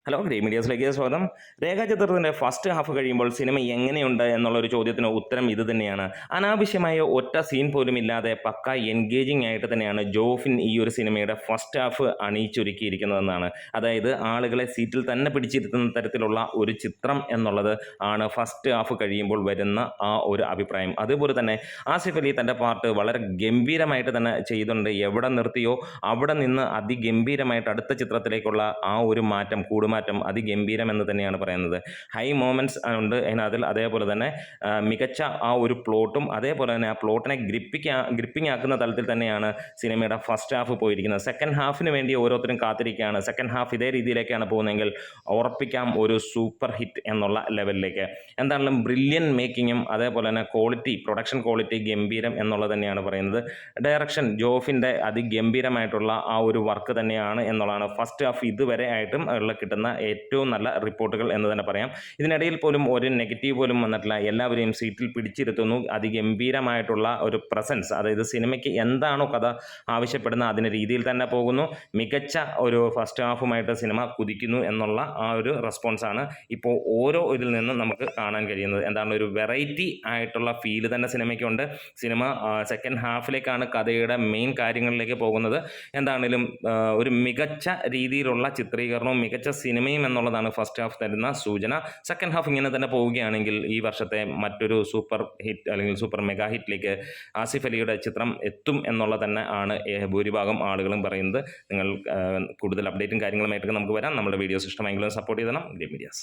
Hello green മീഡിയസിലേക്ക് സ്വാഗതം. രേഖാചിത്രത്തിൻ്റെ first half കഴിയുമ്പോൾ cinema എങ്ങനെയുണ്ട് എന്നുള്ളൊരു ചോദ്യത്തിന് ഉത്തരം ഇത് തന്നെയാണ്. അനാവശ്യമായ ഒറ്റ സീൻ പോലും ഇല്ലാതെ പക്ക എൻഗേജിങ് ആയിട്ട് തന്നെയാണ് ജോഫിൻ ഈ ഒരു സിനിമയുടെ ഫസ്റ്റ് ഹാഫ് അണിയിച്ചൊരുക്കിയിരിക്കുന്നതെന്നാണ്. അതായത് ആളുകളെ സീറ്റിൽ തന്നെ പിടിച്ചിരുത്തുന്ന തരത്തിലുള്ള ഒരു ചിത്രം എന്നുള്ളത് ആണ് ഫസ്റ്റ് ഹാഫ് കഴിയുമ്പോൾ വരുന്ന ആ ഒരു അഭിപ്രായം. അതുപോലെ തന്നെ ആസിഫ് അലി തൻ്റെ പാർട്ട് വളരെ ഗംഭീരമായിട്ട് തന്നെ ചെയ്തിട്ടുണ്ട്. എവിടെ നിർത്തിയോ അവിടെ നിന്ന് അതിഗംഭീരമായിട്ട് അടുത്ത ചിത്രത്തിലേക്കുള്ള ആ ഒരു മാറ്റം അതിഗംഭീരം എന്ന് തന്നെയാണ് പറയുന്നത്. ഹൈ മൊമെൻറ്റ്സ് ഉണ്ട് അതിൽ. അതേപോലെ തന്നെ മികച്ച ആ ഒരു പ്ലോട്ടും അതേപോലെ തന്നെ ആ പ്ലോട്ടിനെ ഗ്രിപ്പിംഗ് ആക്കുന്ന തലത്തിൽ തന്നെയാണ് സിനിമയുടെ ഫസ്റ്റ് ഹാഫ് പോയിരിക്കുന്നത്. സെക്കൻഡ് ഹാഫിന് വേണ്ടി ഓരോരുത്തരും കാത്തിരിക്കുകയാണ്. സെക്കൻഡ് ഹാഫ് ഇതേ രീതിയിലേക്കാണ് പോകുന്നതെങ്കിൽ ഉറപ്പിക്കാം ഒരു സൂപ്പർ ഹിറ്റ് എന്നുള്ള ലെവലിലേക്ക്. എന്താണെങ്കിലും ബ്രില്യൻ മേക്കിങ്ങും അതേപോലെ തന്നെ പ്രൊഡക്ഷൻ ക്വാളിറ്റി ഗംഭീരം എന്നുള്ളത് തന്നെയാണ് പറയുന്നത്. ഡയറക്ഷൻ ജോഫിൻ്റെ അതിഗംഭീരമായിട്ടുള്ള ആ ഒരു വർക്ക് തന്നെയാണ് എന്നുള്ളതാണ് ഫസ്റ്റ് ഹാഫ് ഇതുവരെ ആയിട്ടും കിട്ടുന്ന ഏറ്റവും നല്ല റിപ്പോർട്ടുകൾ എന്ന് തന്നെ പറയാം. ഇതിനിടയിൽ പോലും ഒരു നെഗറ്റീവ് പോലും വന്നിട്ടില്ല. എല്ലാവരെയും സീറ്റിൽ പിടിച്ചിരുത്തുന്നു. അതിഗംഭീരമായിട്ടുള്ള ഒരു പ്രസൻസ്, അതായത് സിനിമയ്ക്ക് എന്താണോ കഥ ആവശ്യപ്പെടുന്ന അതിൻ്റെ രീതിയിൽ തന്നെ പോകുന്നു. മികച്ച ഒരു ഫസ്റ്റ് ഹാഫുമായിട്ട് സിനിമ കുതിക്കുന്നു എന്നുള്ള ആ ഒരു റെസ്പോൺസാണ് ഇപ്പോൾ ഓരോ ഇതിൽ നിന്നും നമുക്ക് കാണാൻ കഴിയുന്നത്. എന്താണ് ഒരു വെറൈറ്റി ആയിട്ടുള്ള ഫീല് തന്നെ സിനിമയ്ക്കുണ്ട്. സിനിമ സെക്കൻഡ് ഹാഫിലേക്കാണ് കഥയുടെ മെയിൻ കാര്യങ്ങളിലേക്ക് പോകുന്നത്. എന്താണെങ്കിലും ഒരു മികച്ച രീതിയിലുള്ള ചിത്രീകരണവും മികച്ച സിനിമയും എന്നുള്ളതാണ് ഫസ്റ്റ് ഹാഫ് തരുന്ന സൂചന. സെക്കൻഡ് ഹാഫ് ഇങ്ങനെ തന്നെ പോവുകയാണെങ്കിൽ ഈ വർഷത്തെ മറ്റൊരു സൂപ്പർ ഹിറ്റ് അല്ലെങ്കിൽ സൂപ്പർ മെഗാ ഹിറ്റിലേക്ക് ആസിഫ് അലിയുടെ ചിത്രം എത്തും എന്നുള്ള തന്നെ ആണ് ഭൂരിഭാഗം ആളുകളും പറയുന്നത്. നിങ്ങൾ കൂടുതൽ അപ്ഡേറ്റും കാര്യങ്ങളുമായിട്ടൊക്കെ നമുക്ക് വരാം. നമ്മുടെ വീഡിയോസ് ഇഷ്ടമായെങ്കിലും സപ്പോർട്ട് ചെയ്തണം ഗ്രീൻ മീഡിയാസ്.